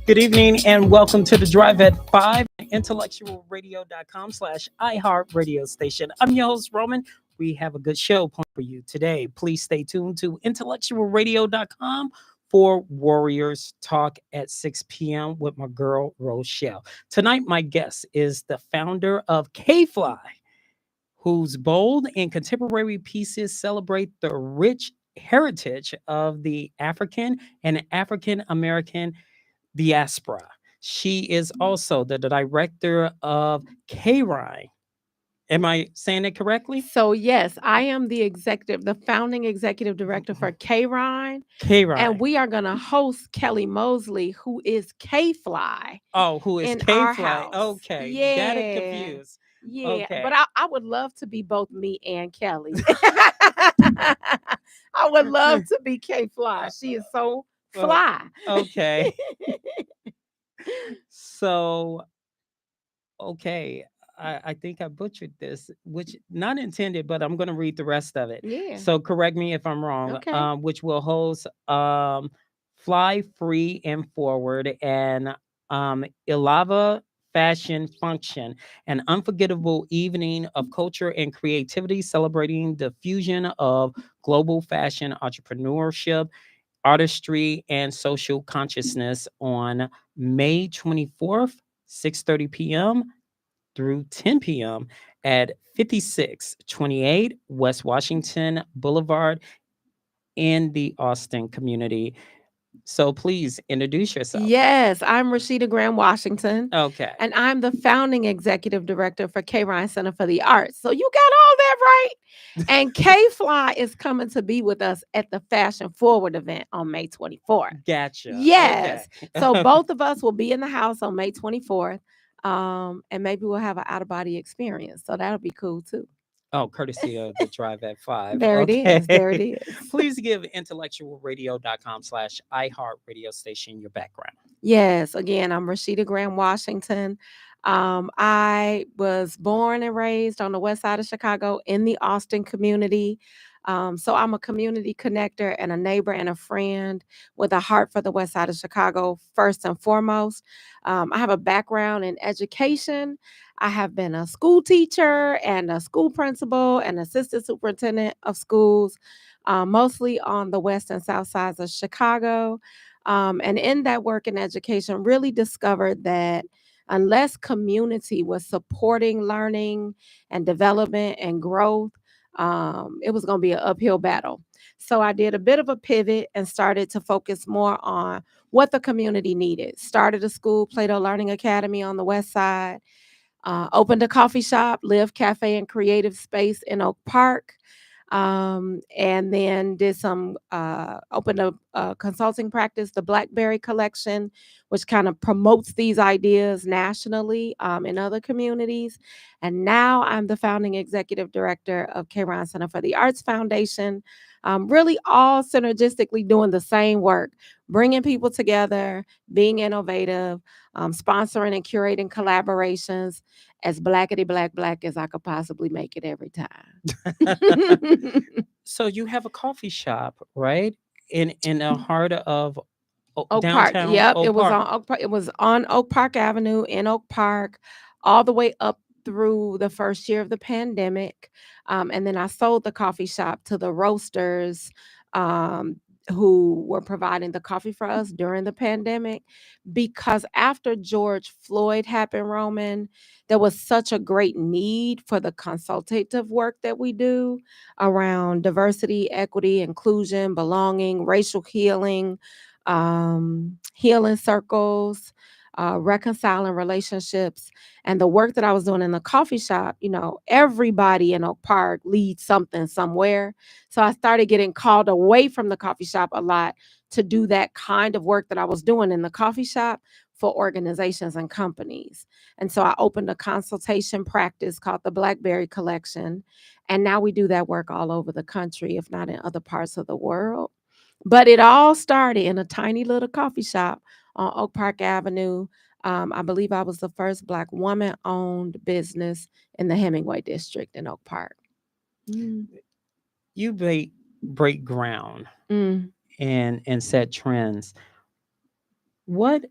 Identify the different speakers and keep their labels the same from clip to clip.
Speaker 1: Good evening and welcome to the Drive at 5, intellectualradio.com/iHeart radio station. I'm your host, Roman. We have a good show planned for you today. Please stay tuned to intellectualradio.com for Warriors Talk at 6 p.m. with my girl, Rochelle. Tonight, my guest is the founder of K-Fly, whose bold and contemporary pieces celebrate the rich heritage of the African and African American diaspora. She is also the director of K-Rhyme. Am I saying it correctly?
Speaker 2: So yes, I am the founding executive director for K-Rhyme, and
Speaker 1: K-Rhyme.
Speaker 2: we are going to host Kelly Mosley, who is K-Fly,
Speaker 1: Oh, who is
Speaker 2: in our
Speaker 1: K-Fly?
Speaker 2: house.
Speaker 1: Okay, got it
Speaker 2: Yeah,
Speaker 1: confused.
Speaker 2: yeah. But
Speaker 1: Okay.
Speaker 2: I would love to be both me and Kelly. I would love to be K-Fly. She is so
Speaker 1: Uh,
Speaker 2: fly.
Speaker 1: okay. So, okay. I think I butchered this, which not intended, but I'm going to read the rest of it.
Speaker 2: Yeah.
Speaker 1: So correct me if I'm wrong.
Speaker 2: Okay.
Speaker 1: Which will host Fly Free and Forward and Ilava Fashion Function, an unforgettable evening of culture and creativity celebrating the fusion of global fashion entrepreneurship, artistry, and social consciousness on May 24th, 6:30 p.m. through 10 p.m. at 5628 West Washington Boulevard in the Austin community. So please introduce yourself.
Speaker 2: Yes, I'm Rashida Graham Washington,
Speaker 1: Okay.
Speaker 2: and I'm the founding executive director for K Ryan Center for the Arts. So you got all that right. And K Fly is coming to be with us at the Fashion Forward event on May 24th.
Speaker 1: Gotcha. Okay.
Speaker 2: Yes. So both of us will be in the house on May 24th. And maybe we'll have an out of body experience. So that'll be cool too.
Speaker 1: Oh, courtesy of the Drive at 5.
Speaker 2: There it
Speaker 1: Okay.
Speaker 2: is. There it is.
Speaker 1: Please give intellectualradio.com/iHeart radio station your background.
Speaker 2: Yes, again, I'm Rashida Graham Washington. I was born and raised on the west side of Chicago in the Austin community. So I'm a community connector and a neighbor and a friend with a heart for the west side of Chicago, first and foremost. I have a background in education. I have been a school teacher and a school principal and assistant superintendent of schools, mostly on the west and south sides of Chicago. And in that work in education, really discovered that unless community was supporting learning and development and growth, it was going to be an uphill battle. So I did a bit of a pivot and started to focus more on what the community needed. Started a school, Plato Learning Academy on the west side, opened a coffee shop, Live Cafe and Creative Space in Oak Park, and then did some opened a consulting practice, the Blackberry Collection, which kind of promotes these ideas nationally in other communities. And now I'm the founding executive director of K-Ron Center for the Arts Foundation. Really all synergistically doing the same work, bringing people together, being innovative, sponsoring and curating collaborations as black as I could possibly make it every time.
Speaker 1: So you have a coffee shop, right? In the heart of
Speaker 2: Oak Park.
Speaker 1: downtown
Speaker 2: Yep, it
Speaker 1: Oak
Speaker 2: was
Speaker 1: Park.
Speaker 2: on Oak Park. It was on Oak Park Avenue in Oak Park, all the way up through the first year of the pandemic. And then I sold the coffee shop to the roasters, um, who were providing the coffee for us during the pandemic. Because after George Floyd happened, Roman, there was such a great need for the consultative work that we do around diversity, equity, inclusion, belonging, racial healing, healing circles, reconciling relationships, and the work that I was doing in the coffee shop. Everybody in Oak Park leads something somewhere. So I started getting called away from the coffee shop a lot to do that kind of work that I was doing in the coffee shop for organizations and companies. And so I opened a consultation practice called the Blackberry Collection. And now we do that work all over the country, if not in other parts of the world. But it all started in a tiny little coffee shop on Oak Park Avenue. I believe I was the first Black woman owned business in the Hemingway district in Oak Park. Mm.
Speaker 1: You break ground
Speaker 2: Mm.
Speaker 1: and set trends. What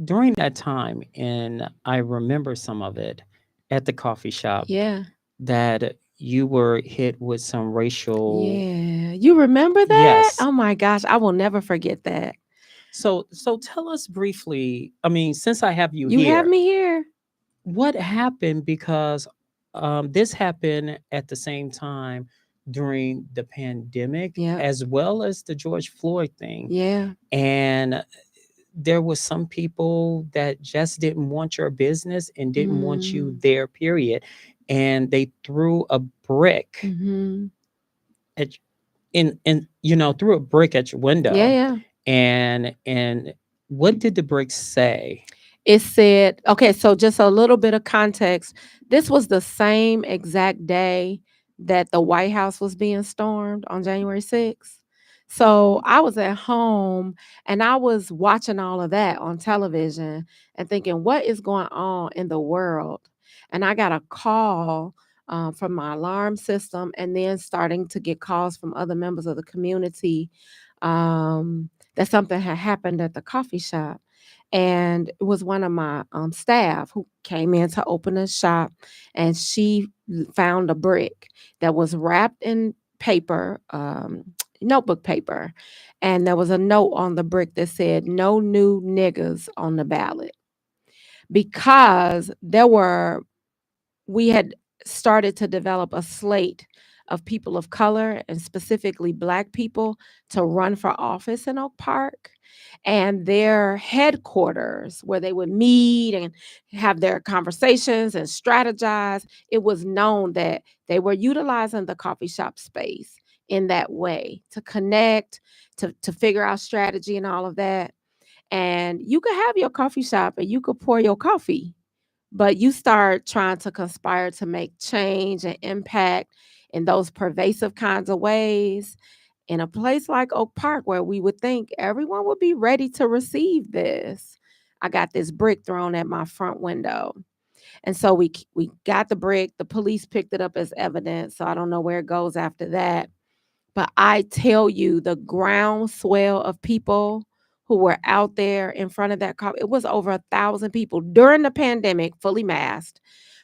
Speaker 1: during that time, and I remember some of it at the coffee shop,
Speaker 2: Yeah.
Speaker 1: that you were hit with some racial.
Speaker 2: Yeah. You remember that?
Speaker 1: Yes.
Speaker 2: Oh my gosh, I will never forget that.
Speaker 1: So tell us briefly. I mean, since I have you
Speaker 2: You have
Speaker 1: here,
Speaker 2: me here.
Speaker 1: what happened? Because this happened at the same time during the pandemic
Speaker 2: Yep.
Speaker 1: as well as the George Floyd thing,
Speaker 2: Yeah.
Speaker 1: and there was some people that just didn't want your business and didn't want you
Speaker 2: Mm.
Speaker 1: there, period, and they threw a brick
Speaker 2: Mhm.
Speaker 1: at in threw a brick at your
Speaker 2: Yeah,
Speaker 1: window.
Speaker 2: yeah.
Speaker 1: And what did the brick say?
Speaker 2: It said, okay, so just a little bit of context. This was the same exact day that the White House was being stormed on January 6th. So I was at home and I was watching all of that on television and thinking, what is going on in the world? And I got a call from my alarm system and then starting to get calls from other members of the community that something had happened at the coffee shop. And it was one of my staff who came in to open a shop, and she found a brick that was wrapped in paper, notebook paper, and there was a note on the brick that said "No new niggas on the ballot," because we had started to develop a slate of people of color and specifically Black people to run for office in Oak Park. And their headquarters, where they would meet and have their conversations and strategize, it was known that they were utilizing the coffee shop space in that way to connect, to figure out strategy and all of that. And you could have your coffee shop and you could pour your coffee, but you start trying to conspire to make change and impact in those pervasive kinds of ways in a place like Oak Park, where we would think everyone would be ready to receive this. I got this brick thrown at my front window. And so we got the brick. The police picked it up as evidence. So I don't know where it goes after that. But I tell you, the groundswell of people who were out there in front of that cop, it was over 1,000 people during the pandemic, fully masked,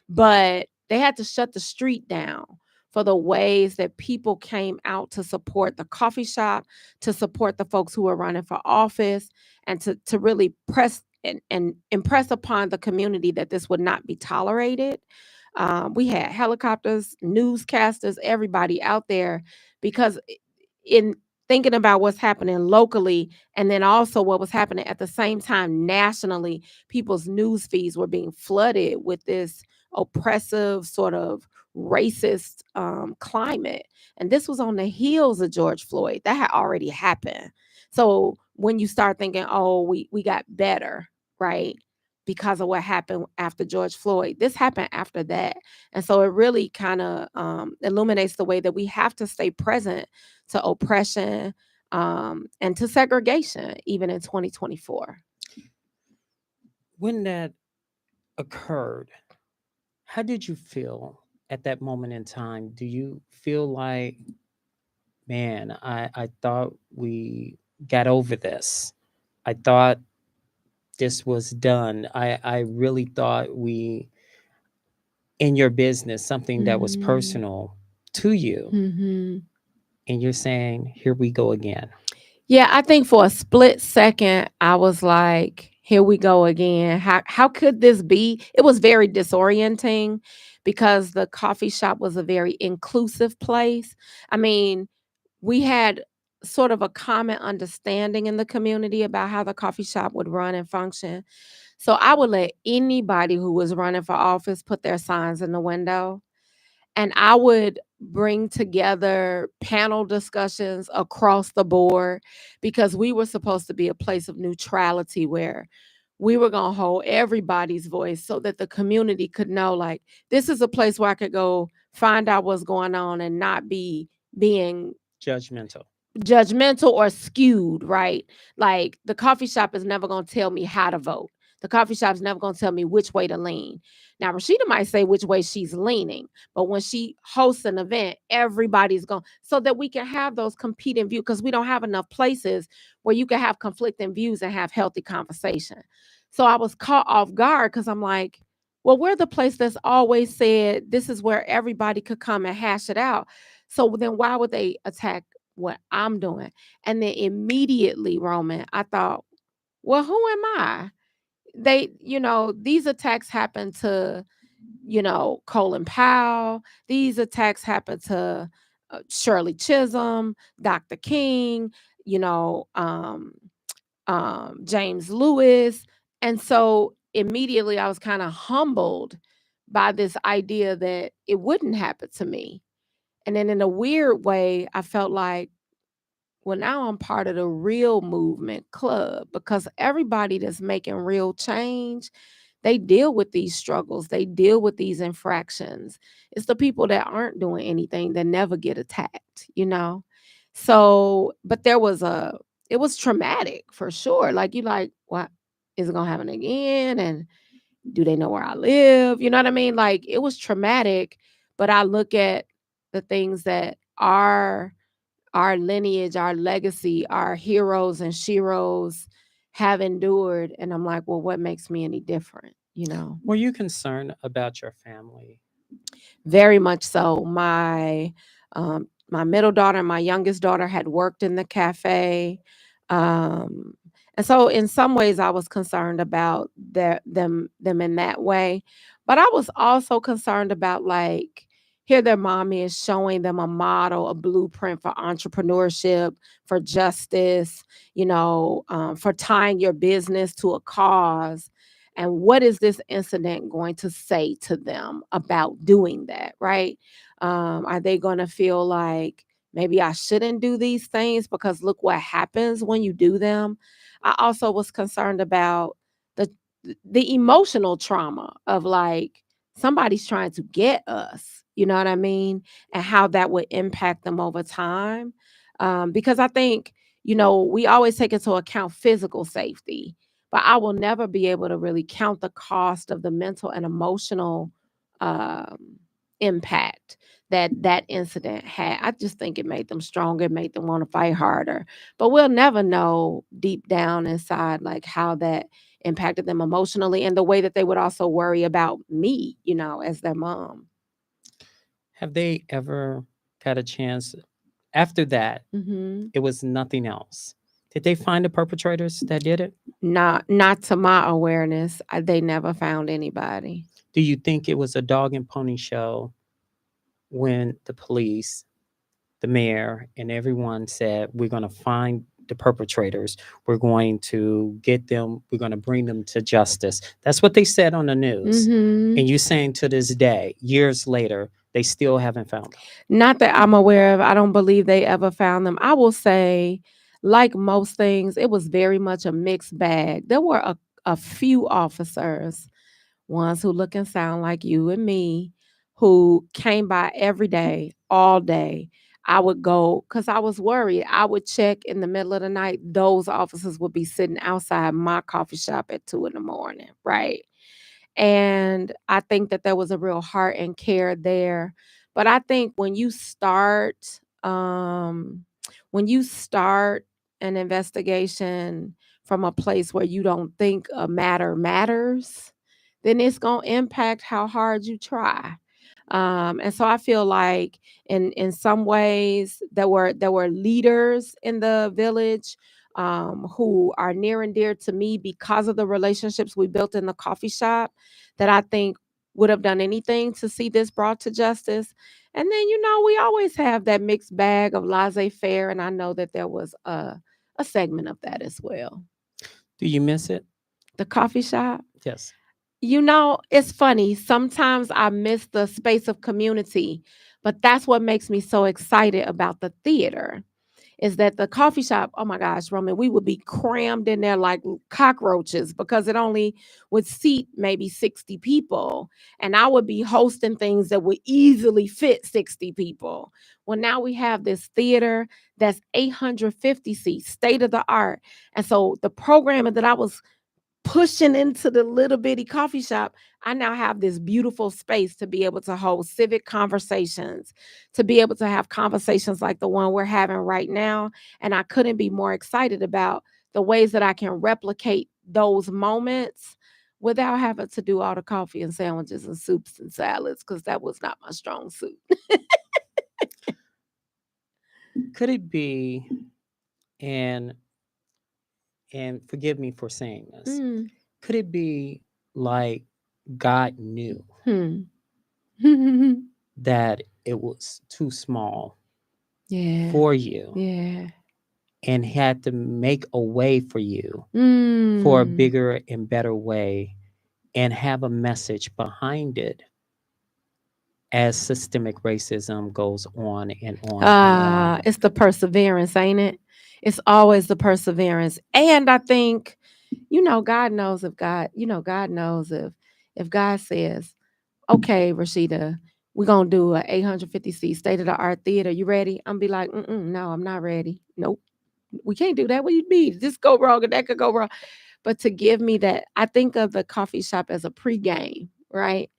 Speaker 2: but they had to shut the street down for the ways that people came out to support the coffee shop, to support the folks who were running for office, and to really press and impress upon the community that this would not be tolerated. We had helicopters, newscasters, everybody out there because in thinking about what's happening locally and then also what was happening at the same time nationally, people's news feeds were being flooded with this oppressive sort of racist climate. And this was on the heels of George Floyd. That had already happened. So when you start thinking, oh, we got better, right? Because of what happened after George Floyd. This happened after that. And so it really kind of illuminates the way that we have to stay present to oppression and to segregation, even in 2024.
Speaker 1: When that occurred, how did you feel at that moment in time? Do you feel like, man, I thought we got over this? I thought this was done. I really thought we, in your business, something that was
Speaker 2: Hmm.
Speaker 1: personal to you,
Speaker 2: Hmm.
Speaker 1: and you're saying, here we go again.
Speaker 2: Yeah, I think for a split second, I was like, here we go again. How could this be? It was very disorienting because the coffee shop was a very inclusive place. I mean, we had sort of a common understanding in the community about how the coffee shop would run and function. So I would let anybody who was running for office put their signs in the window, and I would bring together panel discussions across the board because we were supposed to be a place of neutrality where we were going to hold everybody's voice so that the community could know, like, this is a place where I could go find out what's going on and not be being
Speaker 1: Judgmental.
Speaker 2: judgmental or skewed, right? Like the coffee shop is never going to tell me how to vote. The coffee shop's never going to tell me which way to lean. Now, Rashida might say which way she's leaning, but when she hosts an event, everybody's going so that we can have those competing views because we don't have enough places where you can have conflicting views and have healthy conversation. So I was caught off guard because I'm like, well, we're the place that's always said this is where everybody could come and hash it out. So then why would they attack what I'm doing? And then immediately, Roman, I thought, well, who am I? These attacks happen to, Colin Powell. These attacks happen to Shirley Chisholm, Dr. King, you know, um, James Lewis. And so immediately I was kind of humbled by this idea that it wouldn't happen to me. And then in a weird way, I felt like, well, now I'm part of the real movement club because everybody that's making real change, they deal with these struggles, they deal with these infractions. It's the people that aren't doing anything that never get attacked. So, but it was traumatic for sure. Like, you like, what is it gonna happen again? And do they know where I live? You know what I mean? Like, it was traumatic, but I look at the things that our lineage, our legacy, our heroes and sheroes have endured. And I'm like, well, what makes me any different?
Speaker 1: Were you concerned about your family?
Speaker 2: Very much so. My middle daughter and my youngest daughter had worked in the cafe. Um, and so in some ways I was concerned about them in that way. But I was also concerned about, like, here their mommy is showing them a model, a blueprint for entrepreneurship, for justice, for tying your business to a cause. And what is this incident going to say to them about doing that, right? Are they going to feel like maybe I shouldn't do these things because look what happens when you do them? I also was concerned about the the emotional trauma of, like, somebody's trying to get us, you know what I mean? And how that would impact them over time. Because I think, we always take into account physical safety, but I will never be able to really count the cost of the mental and emotional um, impact that that incident had. I just think it made them stronger, it made them want to fight harder. But we'll never know deep down inside, like, how that impacted them emotionally and the way that they would also worry about me, as their mom.
Speaker 1: Have they ever got a chance after that?
Speaker 2: Hmm.
Speaker 1: It was nothing else. Did they find the perpetrators that did it?
Speaker 2: Not to my awareness. They never found anybody.
Speaker 1: Do you think it was a dog and pony show when the police, the mayor, and everyone said, we're going to find the perpetrators, we're going to get them, we're going to bring them to justice? That's what they said on the news.
Speaker 2: Hmm.
Speaker 1: And you're saying to this day, years later, they still haven't found them.
Speaker 2: Not that I'm aware of. I don't believe they ever found them. I will say, like most things, it was very much a mixed bag. There were a few officers, ones who look and sound like you and me, who came by every day, all day. I would go because I was worried. I would check in the middle of the night. Those officers would be sitting outside my coffee shop at 2 in the morning, right? And I think that there was a real heart and care there. But I think when you start an investigation from a place where you don't think a matter matters, then it's going to impact how hard you try. And so I feel like in some ways there were leaders in the village who are near and dear to me because of the relationships we built in the coffee shop, that I think would have done anything to see this brought to justice. And then, we always have that mixed bag of laissez-faire, and I know that there was a segment of that as well.
Speaker 1: Do you miss it?
Speaker 2: The coffee shop.
Speaker 1: Yes.
Speaker 2: It's funny. Sometimes I miss the space of community, but that's what makes me so excited about the theater. Is that the coffee shop? Oh my gosh, Roman, we would be crammed in there like cockroaches because it only would seat maybe 60 people. And I would be hosting things that would easily fit 60 people. Well, now we have this theater that's 850 seats, state of the art. And so the programming that I was pushing into the little bitty coffee shop, I now have this beautiful space to be able to hold civic conversations, to be able to have conversations like the one we're having right now. And I couldn't be more excited about the ways that I can replicate those moments without having to do all the coffee and sandwiches and soups and salads, because that was not my strong suit.
Speaker 1: Could it be, and forgive me for saying this,
Speaker 2: Mm.
Speaker 1: could it be like God knew
Speaker 2: Hmm.
Speaker 1: that it was too small
Speaker 2: Yeah.
Speaker 1: for you
Speaker 2: Yeah.
Speaker 1: and had to make a way for you for a
Speaker 2: Mm.
Speaker 1: bigger and better way and have a message behind it as systemic racism goes on and on and on?
Speaker 2: It's the perseverance, ain't it? It's always the perseverance. And I think, God knows God knows if God says, okay, Rashida, we're gonna do a 850 seat state of the art theater. You ready? I'm be like, no, I'm not ready. Nope. We can't do that. What do you mean? This go wrong and that could go wrong. But to give me that, I think of the coffee shop as a pregame, right?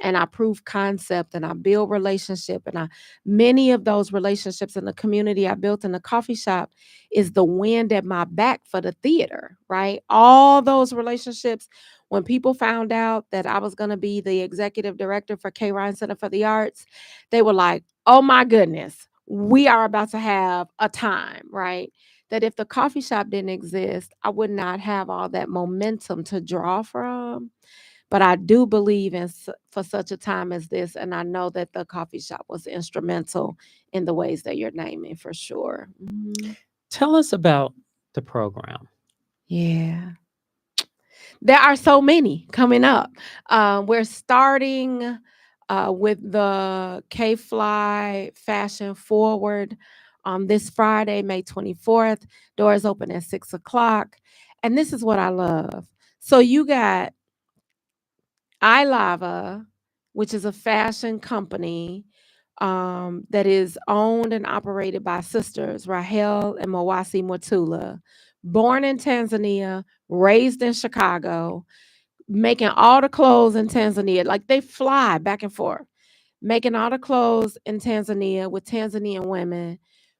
Speaker 2: And I prove concept and I build relationship. And many of those relationships in the community I built in the coffee shop is the wind at my back for the theater, right? All those relationships, when people found out that I was going to be the executive director for K. Ryan Center for the Arts, they were like, oh my goodness, we are about to have a time, right? That if the coffee shop didn't exist, I would not have all that momentum to draw from. But I do believe for such a time as this, and I know that the coffee shop was instrumental in the ways that you're naming for sure.
Speaker 1: Tell us about the program.
Speaker 2: Yeah. There are so many coming up. We're starting with the K Fly Fashion Forward this Friday, May 24th. Doors open at 6 o'clock. And this is what I love. So you got iLava, which is a fashion company that is owned and operated by sisters Rahel and Mawasi Mutula, born in Tanzania, raised in Chicago, making all the clothes in Tanzania. Like they fly back and forth, making all the clothes in Tanzania with Tanzanian women,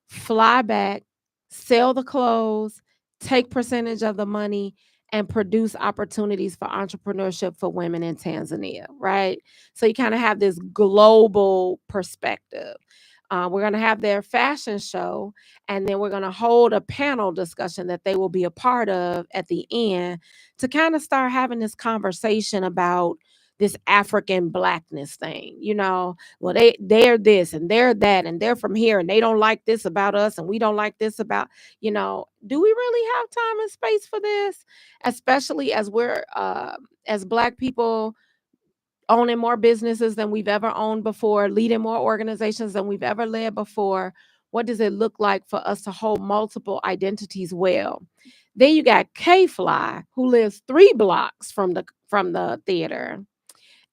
Speaker 2: fly back, sell the clothes, take percentage of the money, and produce opportunities for entrepreneurship for women in Tanzania, right? So you kind of have this global perspective. We're going to have their fashion show, and then we're going to hold a panel discussion that they will be a part of at the end to kind of start having this conversation about this African blackness thing, well, they're this and they're that and they're from here and they don't like this about us and we don't like this about, do we really have time and space for this? Especially as we're as Black people owning more businesses than we've ever owned before, leading more organizations than we've ever led before. What does it look like for us to hold multiple identities well? Then you got K Fly, who lives 3 blocks from the theater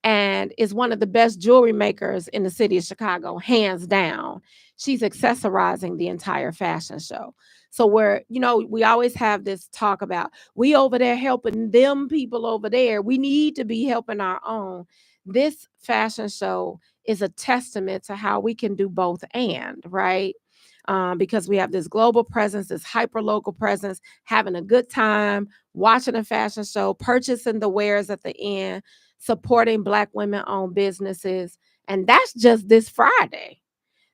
Speaker 2: and is one of the best jewelry makers in the city of Chicago, hands down. She's accessorizing the entire fashion show. So we always have this talk about we over there helping them people over there. We need to be helping our own. This fashion show is a testament to how we can do both and, right? Because we have this global presence, this hyper local presence, having a good time, watching a fashion show, purchasing the wares at the end, supporting Black women-owned businesses. And that's just this Friday.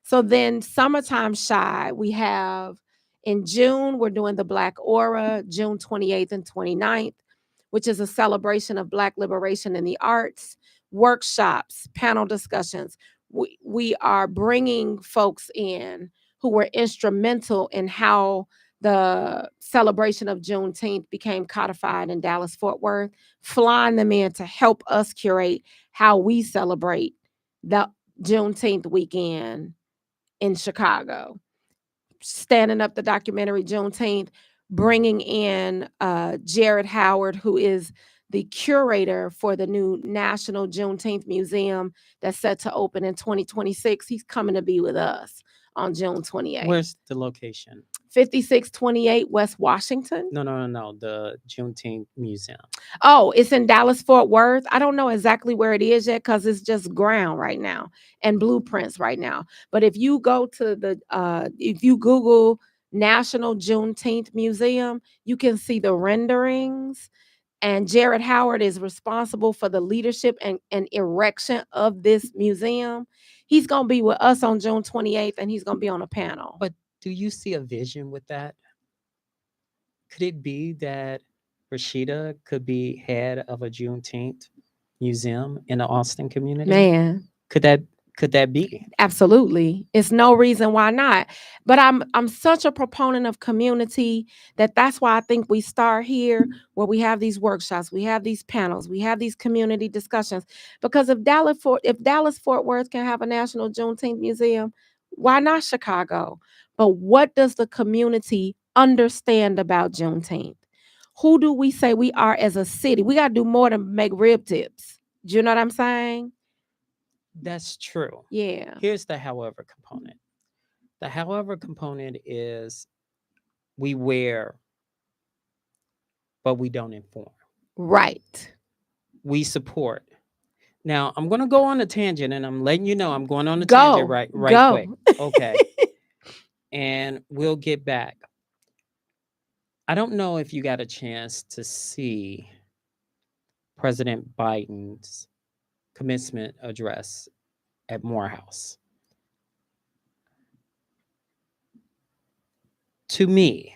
Speaker 2: So then summertime shy, we have in June, we're doing the Black Aura, June 28th and 29th, which is a celebration of Black liberation in the arts, workshops, panel discussions. We are bringing folks in who were instrumental in how the celebration of Juneteenth became codified in Dallas, Fort Worth, flying them in to help us curate how we celebrate the Juneteenth weekend in Chicago. Standing up the documentary Juneteenth, bringing in Jared Howard, who is the curator for the new National Juneteenth Museum that's set to open in 2026. He's coming to be with us on June 28th.
Speaker 1: Where's the location?
Speaker 2: 5628 West Washington.
Speaker 1: No. The Juneteenth Museum.
Speaker 2: Oh, it's in Dallas, Fort Worth. I don't know exactly where it is yet because it's just ground right now and blueprints right now. But if you go to if you Google National Juneteenth Museum, you can see the renderings. and Jared Howard is responsible for the leadership and erection of this museum. He's going to be with us on June 28th, and he's going to be on a panel.
Speaker 1: But do you see a vision with that? Could it be that Rashida could be head of a Juneteenth museum in the Austin community?
Speaker 2: Man,
Speaker 1: Could that be?
Speaker 2: absolutely. It's no reason why not. But I'm such a proponent of community that's why I think we start here, where we have these workshops, we have these panels, we have these community discussions. Because if Dallas Fort Worth can have a national Juneteenth museum, why not Chicago? But what does the community understand about Juneteenth? Who do we say we are as a city? We got to do more than make rib tips. Do you know what I'm saying?
Speaker 1: That's true.
Speaker 2: Yeah.
Speaker 1: Here's the however component. The however component is we wear, but we don't inform.
Speaker 2: Right.
Speaker 1: We support. Now, I'm going to go on a tangent, and I'm letting you know I'm going on a tangent right quick. Okay. And we'll get back. I don't know if you got a chance to see President Biden's commencement address at Morehouse. To me,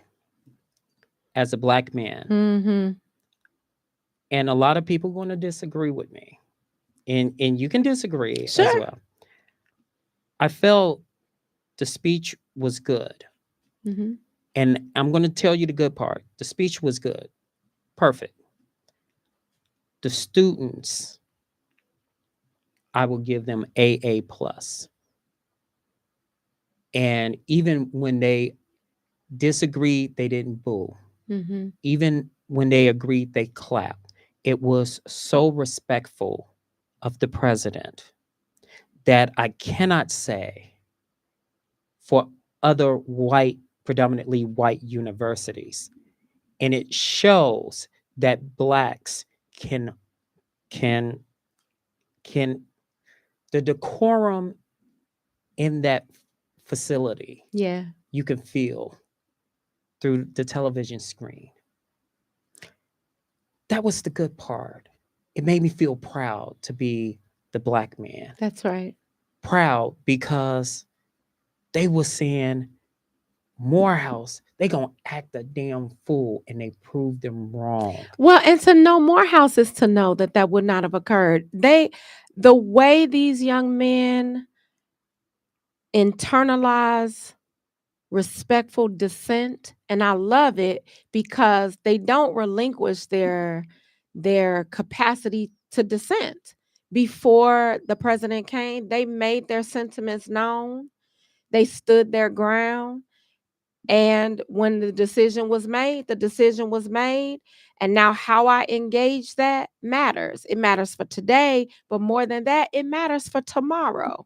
Speaker 1: as a Black man, and a lot of people going to disagree with me, and you can disagree as well. I felt the speech was good. And I'm going to tell you the good part. The speech was good. Perfect. The students, I will give them AA plus. And even when they disagreed, they didn't boo. Even when they agreed, they clapped. It was so respectful of the president that I cannot say for other predominantly white universities. And it shows that Blacks can the decorum in that facility.
Speaker 2: Yeah.
Speaker 1: You can feel through the television screen. That was the good part. It made me feel proud to be the Black man.
Speaker 2: That's right.
Speaker 1: Proud because they were saying Morehouse, they gonna act a damn fool, and they proved them wrong.
Speaker 2: Well, and to know Morehouse is to know that would not have occurred. The way these young men internalize respectful dissent, and I love it because they don't relinquish their capacity to dissent. Before the president came, they made their sentiments known. They stood their ground. And when the decision was made, And now how I engage that matters. It matters for today, but more than that, it matters for tomorrow.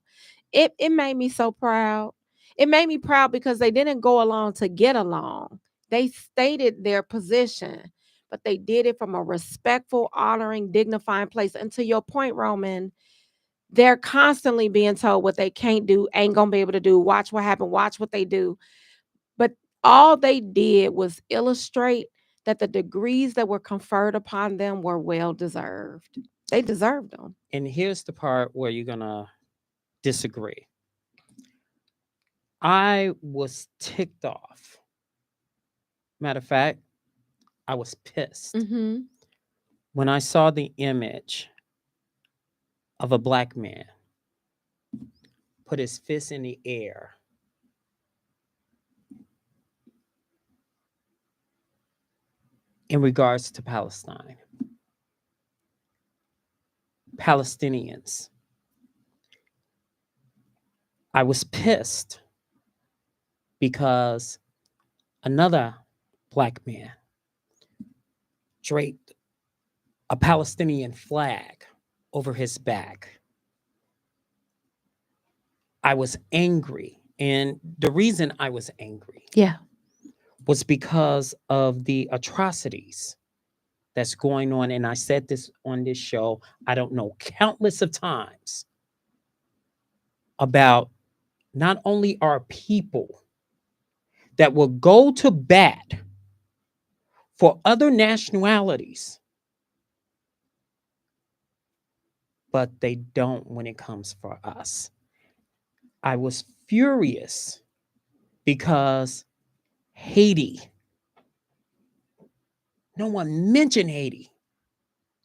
Speaker 2: It made me so proud. It made me proud because they didn't go along to get along. They stated their position, but they did it from a respectful, honoring, dignifying place. And to your point, Roman, they're constantly being told what they can't do, ain't gonna be able to do, watch what happened, watch what they do. But all they did was illustrate that the degrees that were conferred upon them were well deserved. They deserved them.
Speaker 1: And here's the part where you're gonna disagree. I was ticked off. Matter of fact, I was pissed when I saw the image of a Black man put his fist in the air in regards to Palestine. Palestinians. I was pissed because another Black man draped a Palestinian flag over his back. I was angry. And the reason I was angry was because of the atrocities that's going on. And I said this on this show, I don't know, countless of times, about not only our people that will go to bat for other nationalities but they don't when it comes for us. I was furious because Haiti, no one mentioned Haiti.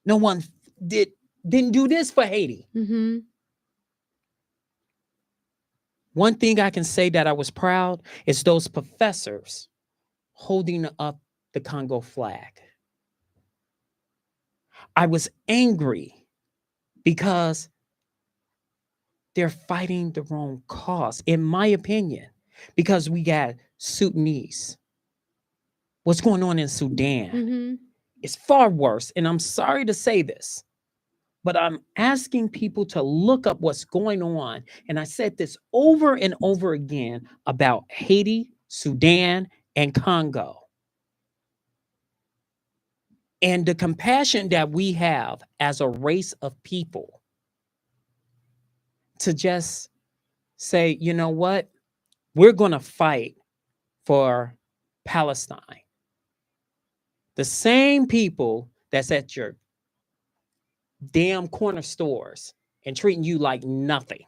Speaker 1: No one didn't do this for Haiti.
Speaker 2: Mm-hmm.
Speaker 1: One thing I can say that I was proud is those professors holding up the Congo flag. I was angry because they're fighting the wrong cause, in my opinion, because we got Sudanese. What's going on in Sudan
Speaker 2: Mm-hmm.
Speaker 1: is far worse. And I'm sorry to say this, but I'm asking people to look up what's going on. And I said this over and over again about Haiti, Sudan, and Congo. And the compassion that we have as a race of people to just say, you know what? We're going to fight for Palestine. The same people that's at your damn corner stores and treating you like nothing.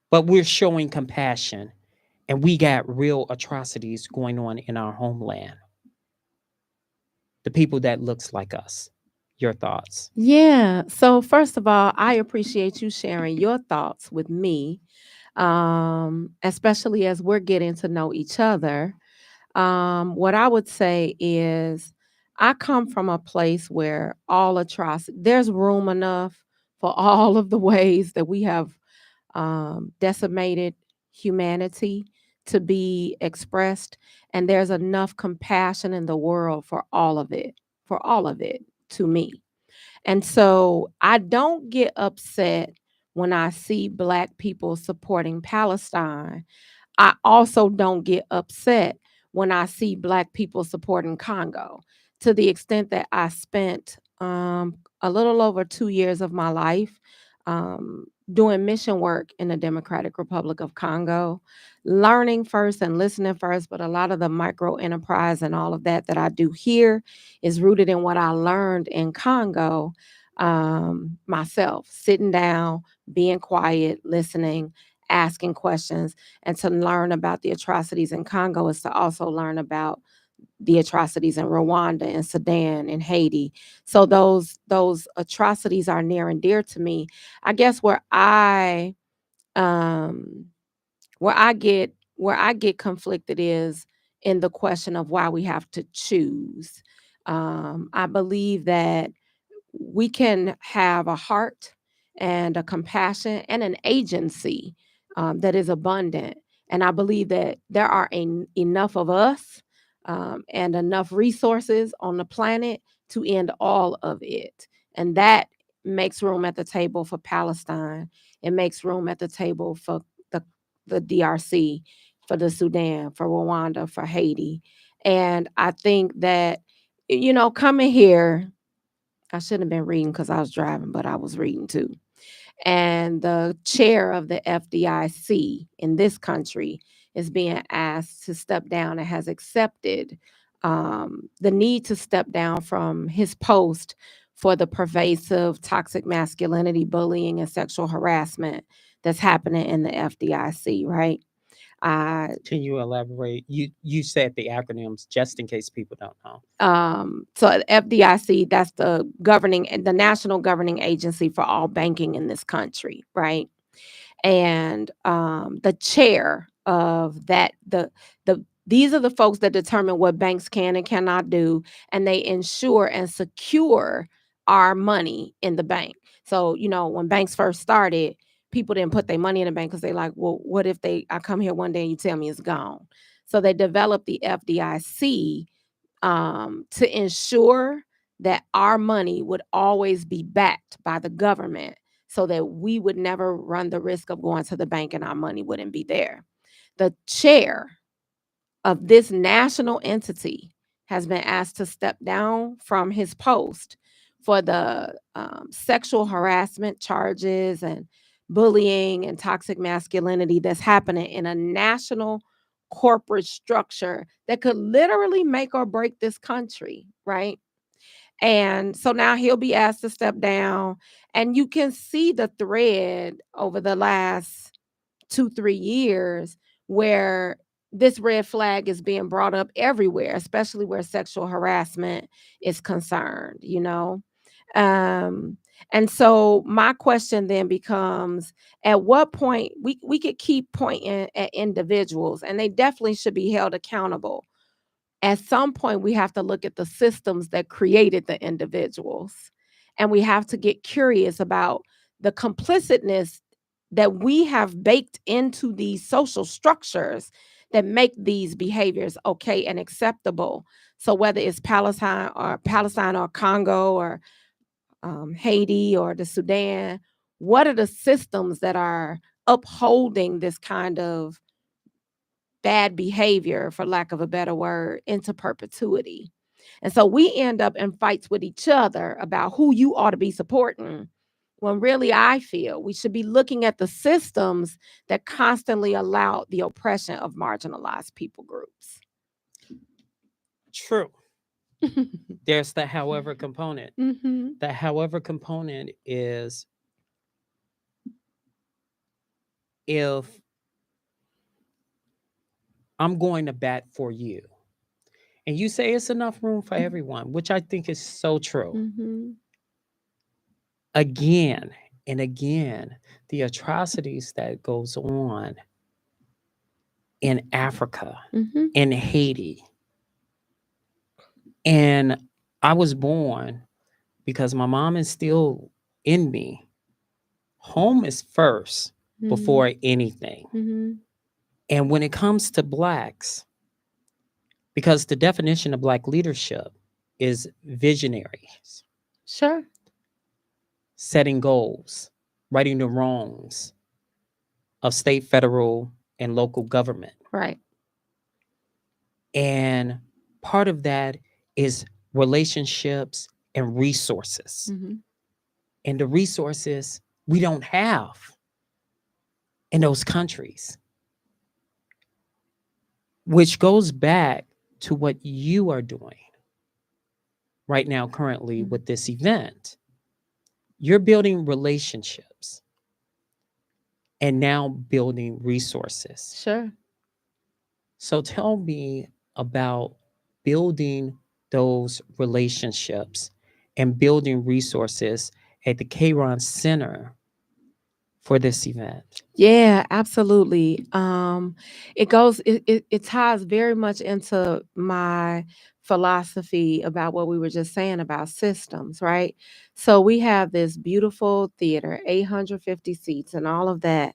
Speaker 1: But we're showing compassion and we got real atrocities going on in our homeland. The people that looks like us. Your thoughts?
Speaker 2: Yeah. So first of all, I appreciate you sharing your thoughts with me, especially as we're getting to know each other. What I would say is, I come from a place where all atrocity, there's room enough for all of the ways that we have decimated humanity to be expressed, and there's enough compassion in the world for all of it to me. And so I don't get upset when I see Black people supporting Palestine. I also don't get upset when I see Black people supporting Congo, to the extent that I spent a little over 2 years of my life doing mission work in the Democratic Republic of Congo, learning first and listening first. But a lot of the micro enterprise and all of that I do here is rooted in what I learned in Congo, myself, sitting down, being quiet, listening, asking questions. And to learn about the atrocities in Congo is to also learn about the atrocities in Rwanda and Sudan and Haiti. So those atrocities are near and dear to me. I guess um where I get conflicted is in the question of why we have to choose. I believe that we can have a heart and a compassion and an agency that is abundant. And I believe that there are enough of us and enough resources on the planet to end all of it. And that makes room at the table for Palestine. It makes room at the table for the, the DRC, for the Sudan, for Rwanda, for Haiti. And I think that, coming here, I shouldn't have been reading because I was driving, but I was reading too. And the chair of the FDIC in this country is being asked to step down and has accepted the need to step down from his post for the pervasive toxic masculinity, bullying, and sexual harassment that's happening in the FDIC, right? I
Speaker 1: Can you elaborate? You said the acronyms just in case people don't know.
Speaker 2: so FDIC, that's the national governing agency for all banking in this country, right? And the chair of that, these are the folks that determine what banks can and cannot do, and they ensure and secure our money in the bank. So when banks first started, people didn't put their money in the bank because they like, well, what if I come here one day and you tell me it's gone? So they developed the FDIC to ensure that our money would always be backed by the government, so that we would never run the risk of going to the bank and our money wouldn't be there. The chair of this national entity has been asked to step down from his post for the sexual harassment charges and bullying and toxic masculinity that's happening in a national corporate structure that could literally make or break this country, right? And so now he'll be asked to step down. And you can see the thread over the last 2-3 years where this red flag is being brought up everywhere, especially where sexual harassment is concerned, um and so my question then becomes, at what point we could keep pointing at individuals, and they definitely should be held accountable. At some point we have to look at the systems that created the individuals, and we have to get curious about the complicitness that we have baked into these social structures that make these behaviors okay and acceptable. So whether it's Palestine or Congo or Haiti or the Sudan, what are the systems that are upholding this kind of bad behavior, for lack of a better word, into perpetuity? And so we end up in fights with each other about who you ought to be supporting, when really I feel we should be looking at the systems that constantly allow the oppression of marginalized people groups.
Speaker 1: True. There's the however component.
Speaker 2: Mm-hmm.
Speaker 1: The however component is, if I'm going to bat for you, and you say it's enough room for everyone, which I think is so true.
Speaker 2: Mm-hmm.
Speaker 1: Again and again, the atrocities that goes on in Africa,
Speaker 2: Mm-hmm.
Speaker 1: in Haiti. And I was born because my mom instilled in me, home is first before anything.
Speaker 2: Mm-hmm.
Speaker 1: And when it comes to Blacks, because the definition of Black leadership is visionaries,
Speaker 2: Sure.
Speaker 1: setting goals, righting the wrongs of state, federal, and local government.
Speaker 2: Right.
Speaker 1: And part of that is relationships and resources.
Speaker 2: Mm-hmm.
Speaker 1: And the resources we don't have in those countries, which goes back to what you are doing right now, currently, with this event. You're building relationships and now building resources.
Speaker 2: Sure.
Speaker 1: So tell me about building those relationships and building resources at the Kron Center for this event.
Speaker 2: Yeah, absolutely. It ties very much into my philosophy about what we were just saying about systems, right? So we have this beautiful theater, 850 seats and all of that.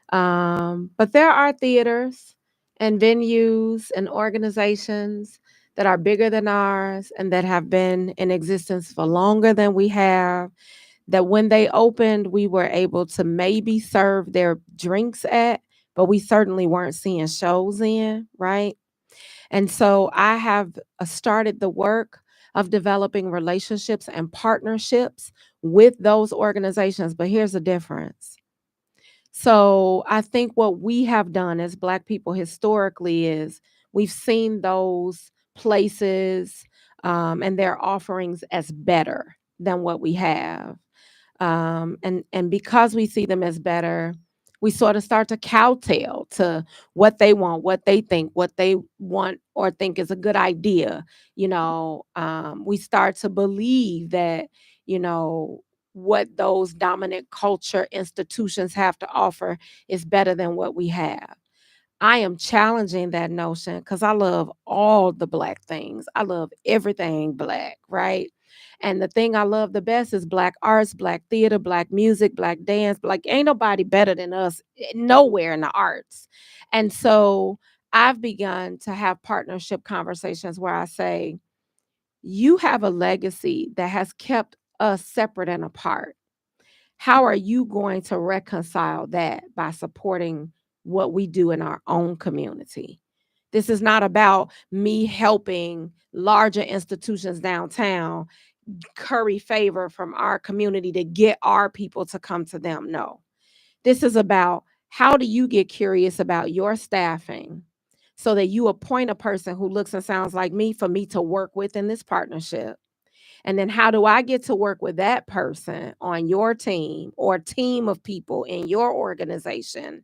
Speaker 2: But there are theaters and venues and organizations that are bigger than ours and that have been in existence for longer than we have, that when they opened, we were able to maybe serve their drinks at, but we certainly weren't seeing shows in, right? And so I have started the work of developing relationships and partnerships with those organizations. But here's the difference. So I think what we have done as Black people historically is we've seen those places and their offerings as better than what we have. And because we see them as better, we sort of start to kowtow to what they want, what they think, what they want or think is a good idea. We start to believe that, you know, what those dominant culture institutions have to offer is better than what we have. I am challenging that notion because I love all the Black things. I love everything Black, right? And the thing I love the best is Black arts, Black theater, Black music, Black dance. Like, ain't nobody better than us nowhere in the arts. And so I've begun to have partnership conversations where I say, you have a legacy that has kept us separate and apart. How are you going to reconcile that by supporting what we do in our own community? This is not about me helping larger institutions downtown curry favor from our community to get our people to come to them. No, this is about, how do you get curious about your staffing so that you appoint a person who looks and sounds like me for me to work with in this partnership? And then how do I get to work with that person on your team or team of people in your organization?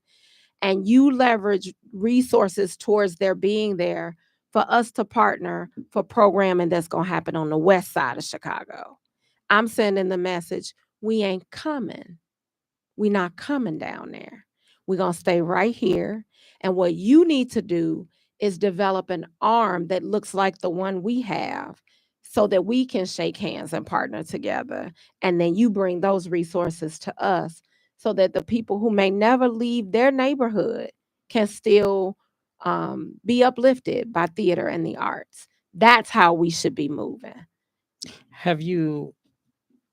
Speaker 2: And you leverage resources towards their being there for us to partner for programming that's going to happen on the west side of Chicago. I'm sending the message, we ain't coming. We not coming down there. We're going to stay right here. And what you need to do is develop an arm that looks like the one we have so that we can shake hands and partner together. And then you bring those resources to us so that the people who may never leave their neighborhood can still be uplifted by theater and the arts. That's how we should be moving.
Speaker 1: Have you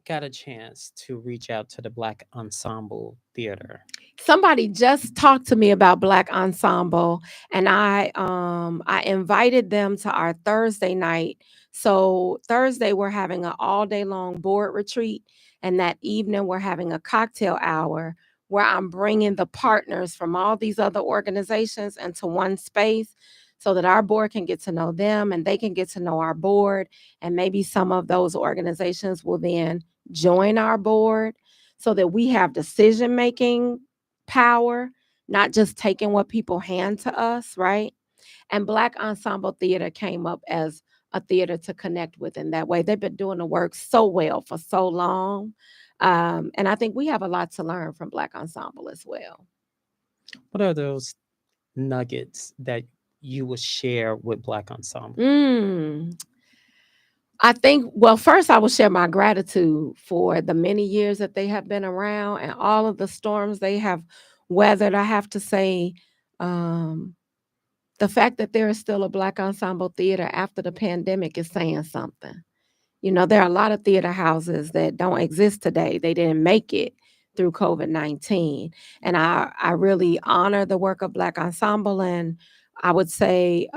Speaker 1: got a chance to reach out to the Black Ensemble Theater?
Speaker 2: Somebody just talked to me about Black Ensemble, and I invited them to our Thursday night. So Thursday we're having an all day long board retreat, and that evening we're having a cocktail hour where I'm bringing the partners from all these other organizations into one space so that our board can get to know them and they can get to know our board, and maybe some of those organizations will then join our board so that we have decision making power, not just taking what people hand to us, right? And Black Ensemble Theater came up as a theater to connect with in that way. They've been doing the work so well for so long. And I think we have a lot to learn from Black Ensemble as well.
Speaker 1: What are those nuggets that you would share with Black Ensemble?
Speaker 2: I think, well, first I will share my gratitude for the many years that they have been around and all of the storms they have weathered. I have to say, um, the fact that there is still a Black Ensemble Theater after the pandemic is saying something. You know, there are a lot of theater houses that don't exist today. They didn't make it through COVID-19. And I really honor the work of Black Ensemble, and I would say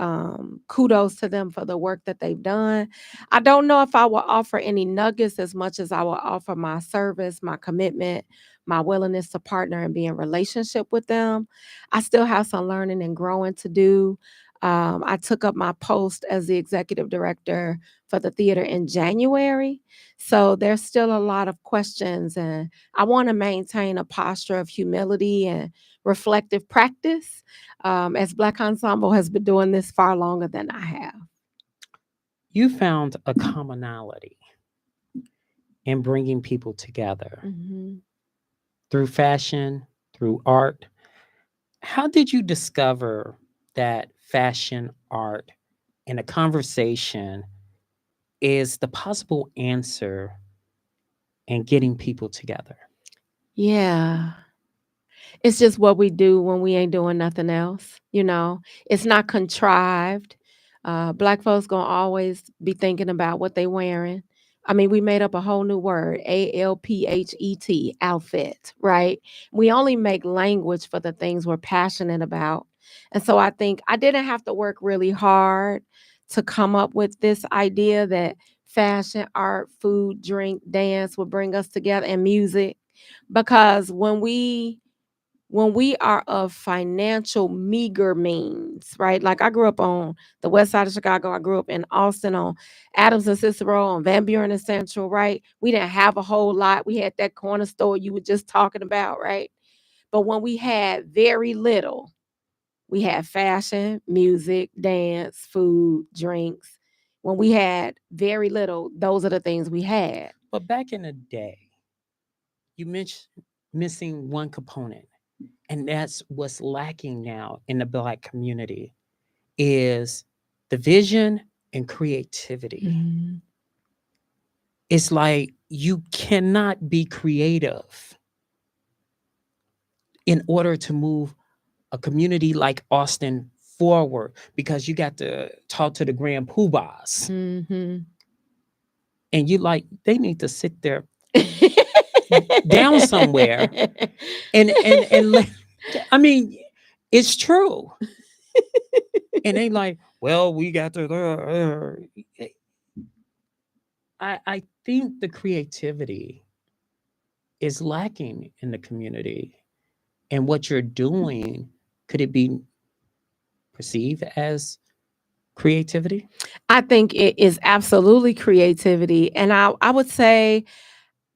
Speaker 2: kudos to them for the work that they've done. I don't know if I will offer any nuggets as much as I will offer my service, my commitment, my willingness to partner and be in relationship with them. I still have some learning and growing to do. I took up my post as the executive director for the theater in January. So there's still a lot of questions, and I want to maintain a posture of humility and reflective practice, as Black Ensemble has been doing this far longer than I have.
Speaker 1: You found a commonality in bringing people together through fashion, through art. How did you discover that fashion, art, and a conversation is the possible answer in getting people together?
Speaker 2: Yeah. It's just what we do when we ain't doing nothing else. You know, it's not contrived. Black folks gonna always be thinking about what they wearing. I mean, we made up a whole new word, ALPHET, outfit, right? We only make language for the things we're passionate about. And so I think I didn't have to work really hard to come up with this idea that fashion, art, food, drink, dance would bring us together, and music. Because when we are of financial meager means, right? Like I grew up on the west side of Chicago. I grew up in Austin on Adams and Cicero, on Van Buren and Central, right? We didn't have a whole lot. We had that corner store you were just talking about, right? But when we had very little, we had fashion, music, dance, food, drinks. When we had very little, those are the things we had.
Speaker 1: But back in the day, you mentioned missing one component, and that's what's lacking now in the Black community is the vision and creativity. It's like you cannot be creative in order to move a community like Austin forward, because you got to talk to the grand poobahs, and you like they need to sit there down somewhere and let, I mean, it's true. And they like, well, we got to. I think the creativity is lacking in the community, and what you're doing, could it be perceived as Creativity?
Speaker 2: I think it is absolutely creativity. And I would say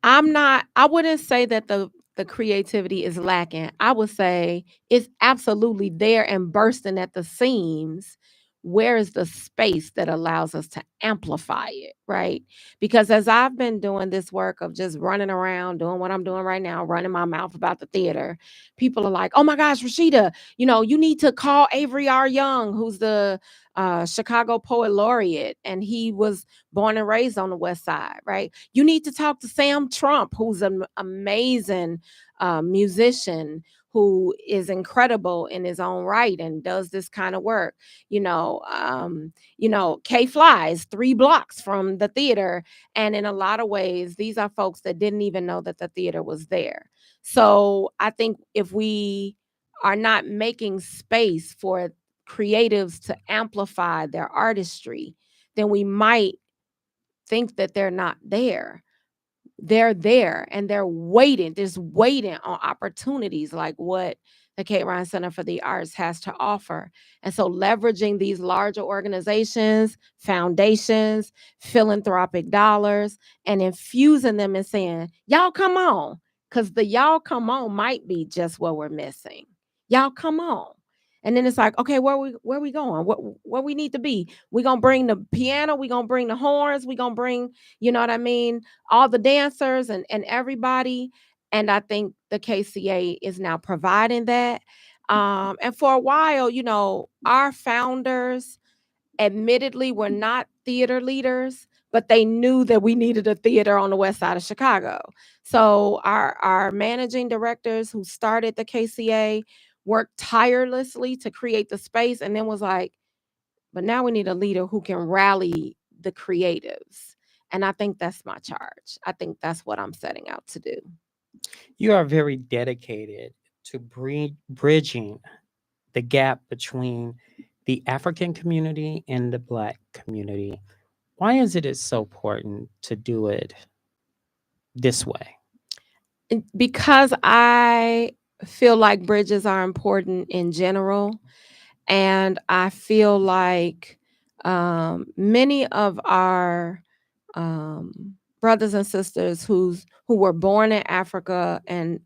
Speaker 2: I wouldn't say that the creativity is lacking. I would say it's absolutely there and bursting at the seams. Where is the space that allows us to amplify it, right? Because as I've been doing this work of just running around, doing what I'm doing right now, running my mouth about the theater, people are like, "Oh my gosh, Rashida, you need to call Avery R. Young, who's the Chicago Poet Laureate, and he was born and raised on the West Side, right? You need to talk to Sam Trump, who's an amazing musician who is incredible in his own right and does this kind of work. K Flies 3 blocks from the theater, and in a lot of ways, these are folks that didn't even know that the theater was there. So I think if we are not making space for creatives to amplify their artistry, then we might think that they're not there. They're there and they're waiting, just waiting on opportunities like what the Kate Ryan Center for the Arts has to offer. And so leveraging these larger organizations, foundations, philanthropic dollars, and infusing them and saying, y'all come on. Because the y'all come on might be just what we're missing. Y'all come on. And then it's like, okay, where we going? What we need to be? We gonna bring the piano, we gonna bring the horns, we gonna bring, you know what I mean, all the dancers and everybody. And I think the KCA is now providing that. And for a while, our founders admittedly were not theater leaders, but they knew that we needed a theater on the west side of Chicago. So our managing directors who started the KCA worked tirelessly to create the space and then was like, but now we need a leader who can rally the creatives. And I think that's my charge. I think that's what I'm setting out to do.
Speaker 1: You are very dedicated to bridging the gap between the African community and the Black community. Why is it so important to do it this way?
Speaker 2: Because I feel like bridges are important in general. And I feel like many of our brothers and sisters who were born in Africa and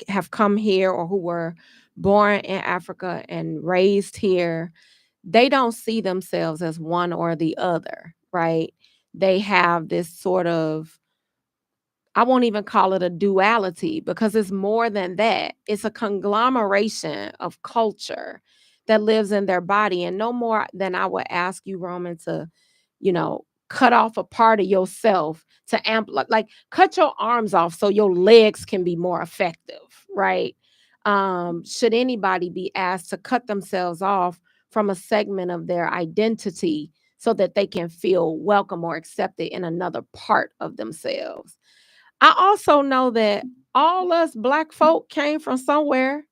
Speaker 2: have come here, or who were born in Africa and raised here, they don't see themselves as one or the other, right? They have this sort of, I won't even call it a duality because it's more than that. It's a conglomeration of culture that lives in their body. And no more than I would ask you, Roman, to, cut off a part of yourself to like cut your arms off so your legs can be more effective, right? Should anybody be asked to cut themselves off from a segment of their identity so that they can feel welcome or accepted in another part of themselves? I also know that all us Black folk came from somewhere,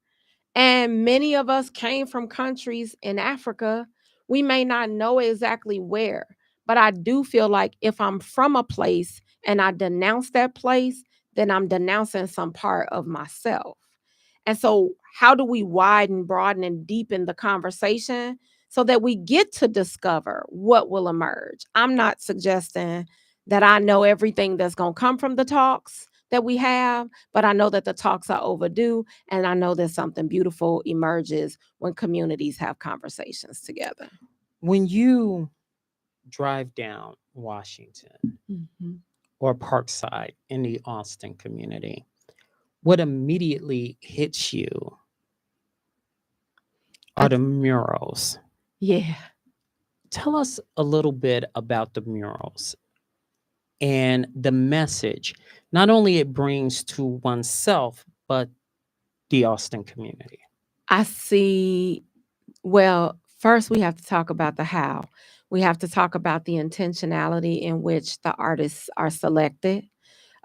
Speaker 2: and many of us came from countries in Africa. We may not know exactly where, but I do feel like if I'm from a place and I denounce that place, then I'm denouncing some part of myself. And so, how do we widen, broaden, and deepen the conversation so that we get to discover what will emerge? I'm not suggesting that I know everything that's going to come from the talks that we have, but I know that the talks are overdue. And I know that something beautiful emerges when communities have conversations together.
Speaker 1: When you drive down Washington
Speaker 2: Mm-hmm.
Speaker 1: or Parkside in the Austin community, what immediately hits you are the murals.
Speaker 2: Yeah.
Speaker 1: Tell us a little bit about the murals and the message not only it brings to oneself, but the Austin community.
Speaker 2: I see. Well, first we have to talk about the how. We have to talk about the intentionality in which the artists are selected,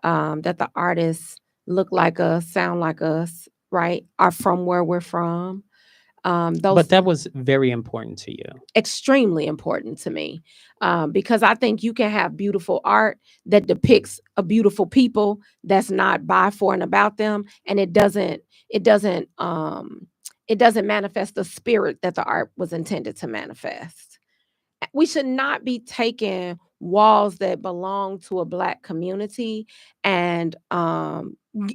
Speaker 2: that the artists look like us, sound like us, right? Are from where we're from.
Speaker 1: But
Speaker 2: Those
Speaker 1: that was very important to you.
Speaker 2: extremely important to me, because I think you can have beautiful art that depicts a beautiful people that's not by, for, and about them, and it doesn't manifest the spirit that the art was intended to manifest. we should not be taking walls that belong to a Black community and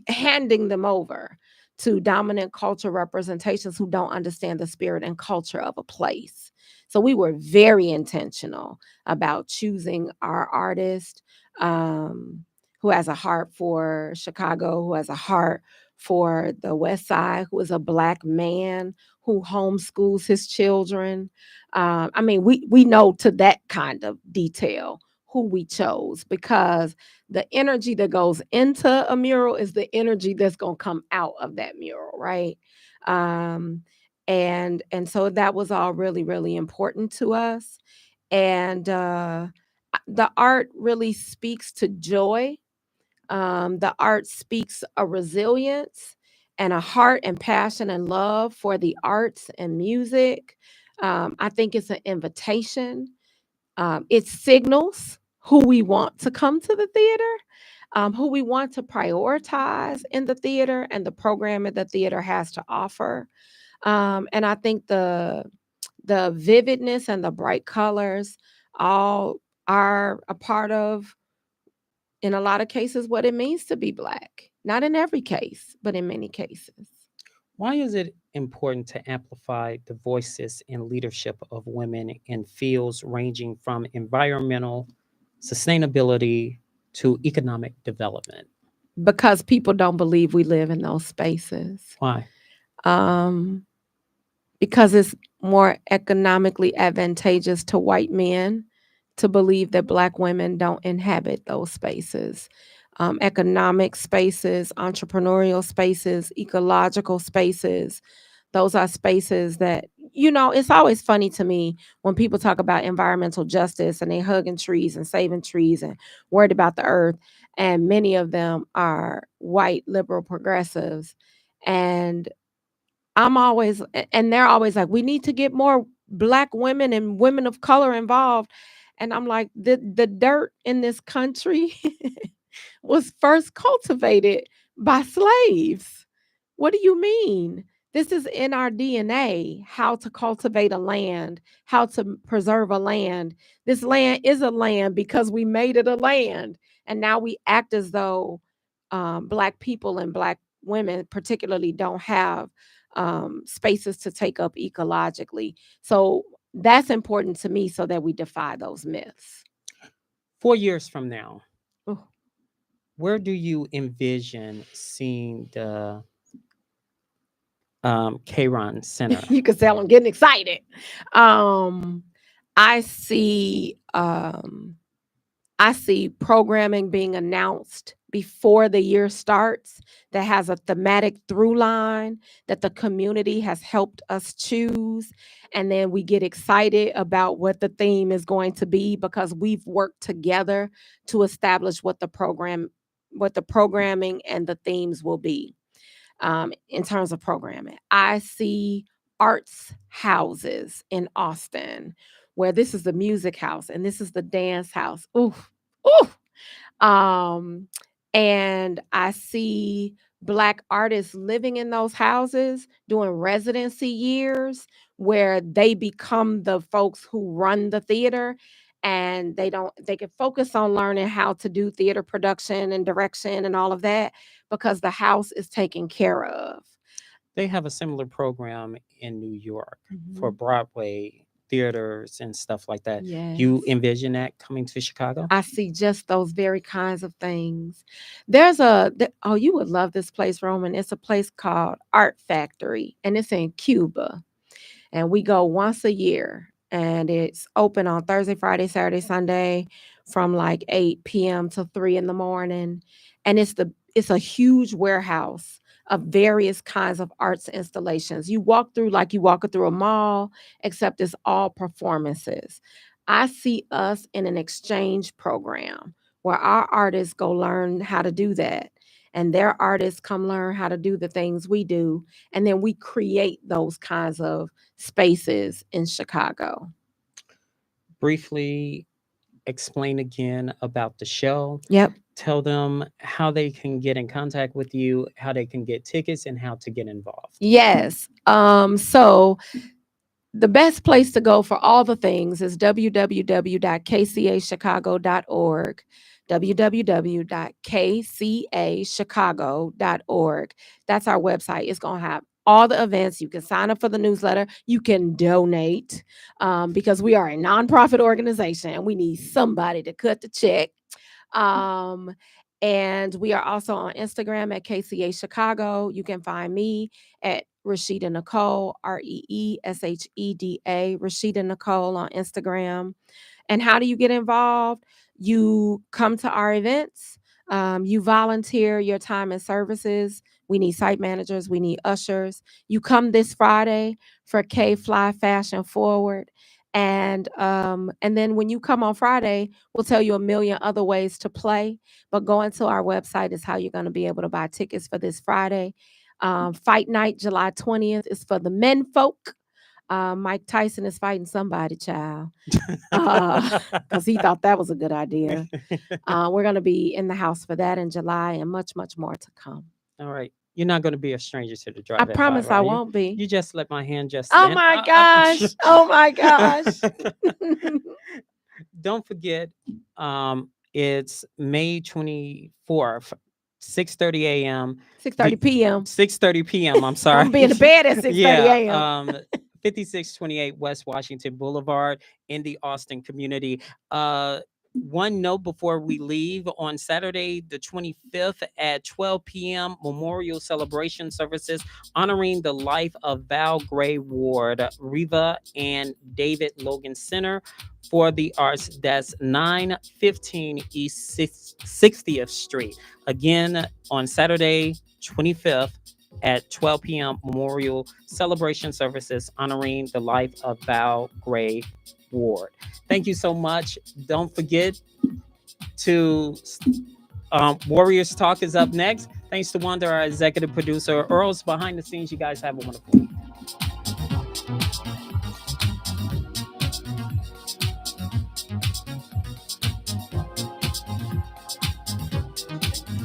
Speaker 2: handing them over to dominant culture representations who don't understand the spirit and culture of a place. So we were very intentional about choosing our artist, who has a heart for Chicago, who has a heart for the West Side, who is a Black man who homeschools his children. I mean, we know to that kind of detail who we chose, because the energy that goes into a mural is the energy that's going to come out of that mural, right? Um, and so that was all really, really important to us. And the art really speaks to joy. The art speaks a resilience and a heart and passion and love for the arts and music. I think it's an invitation. It signals who we want to come to the theater, who we want to prioritize in the theater and the programming the theater has to offer. And I think the vividness and the bright colors all are a part of, in a lot of cases, what it means to be Black. Not in every case, but in many cases.
Speaker 1: Why is it important to amplify the voices and leadership of women in fields ranging from environmental sustainability to economic development?
Speaker 2: Because people don't believe we live in those spaces.
Speaker 1: Why?
Speaker 2: Um, because it's more economically advantageous to white men to believe that Black women don't inhabit those spaces. Economic spaces, entrepreneurial spaces, ecological spaces. Those are spaces that, it's always funny to me when people talk about environmental justice and they hugging trees and saving trees and worried about the earth. And many of them are white liberal progressives. And and they're always like, we need to get more Black women and women of color involved. And I'm like, the dirt in this country was first cultivated by slaves. What do you mean? This is in our DNA, how to cultivate a land, how to preserve a land. This land is a land because we made it a land. And now we act as though Black people and Black women, particularly, don't have spaces to take up ecologically. So that's important to me so that we defy those myths.
Speaker 1: 4 years from now,
Speaker 2: Ooh.
Speaker 1: where do you envision seeing the Kron Center?
Speaker 2: You can tell I'm getting excited. Um, I see I see programming being announced before the year starts that has a thematic through line that the community has helped us choose. And then we get excited about what the theme is going to be because we've worked together to establish what what the programming and the themes will be. In terms of programming, I see arts houses in Austin where this is the music house and this is the dance house. Ooh, ooh. And I see Black artists living in those houses doing residency years where they become the folks who run the theater, and they can focus on learning how to do theater production and direction and all of that because the house is taken care of.
Speaker 1: They have a similar program in New York for
Speaker 2: Mhm.
Speaker 1: Broadway theaters and stuff like that.
Speaker 2: Yes.
Speaker 1: You envision that coming to Chicago?
Speaker 2: I see just those very kinds of things. Oh, you would love this place, Roman. It's a place called Art Factory, and it's in Cuba. And we go once a year, and it's open on Thursday, Friday, Saturday, Sunday from like 8 p.m. to 3 in the morning. And it's a huge warehouse of various kinds of arts installations. You walk through like you walk through a mall, except it's all performances. I see us in an exchange program where our artists go learn how to do that. And their artists come learn how to do the things we do. And then we create those kinds of spaces in Chicago.
Speaker 1: Briefly explain again about the show.
Speaker 2: Yep.
Speaker 1: Tell them how they can get in contact with you, how they can get tickets, and how to get involved.
Speaker 2: Yes. So the best place to go for all the things is www.kcachicago.org. www.kcachicago.org. That's our website. It's going to have all the events. You can sign up for the newsletter. You can donate because we are a nonprofit organization and we need somebody to cut the check. And we are also on Instagram at KCA Chicago. You can find me at Rashida Nicole, ReeSheda, Rashida Nicole on Instagram. And how do you get involved? You come to our events. You volunteer your time and services. We need site managers. We need ushers. You come this Friday for K Fly Fashion Forward. And then when you come on Friday, we'll tell you a million other ways to play. But going to our website is how you're going to be able to buy tickets for this Friday. Fight night, July 20th, is for the men folk. Mike Tyson is fighting somebody, child, because he thought that was a good idea. We're going to be in the house for that in July and much, much more to come.
Speaker 1: All right. You're not going to be a stranger to the drive.
Speaker 2: I promise I won't be.
Speaker 1: You just let my hand just.
Speaker 2: Oh my gosh. Oh my gosh.
Speaker 1: Don't forget, it's May 24th. 6:30 a.m.
Speaker 2: 6:30 p.m.
Speaker 1: 6:30 p.m. I'm sorry.
Speaker 2: I'm be in the bed at 6:30 a.m.
Speaker 1: 5628 West Washington Boulevard in the Austin community. One note before we leave: on Saturday, the 25th at 12 p.m., memorial celebration services honoring the life of Val Gray Ward, Riva and David Logan Center for the Arts. That's 915 East 60th Street. Again, on Saturday, 25th at 12 p.m., memorial celebration services honoring the life of Val Gray Ward. Thank you so much. Don't forget to Warriors Talk is up next. Thanks to Wanda, our executive producer. Earl's behind the scenes. You guys have a wonderful week.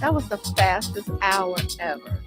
Speaker 2: That was the fastest hour ever.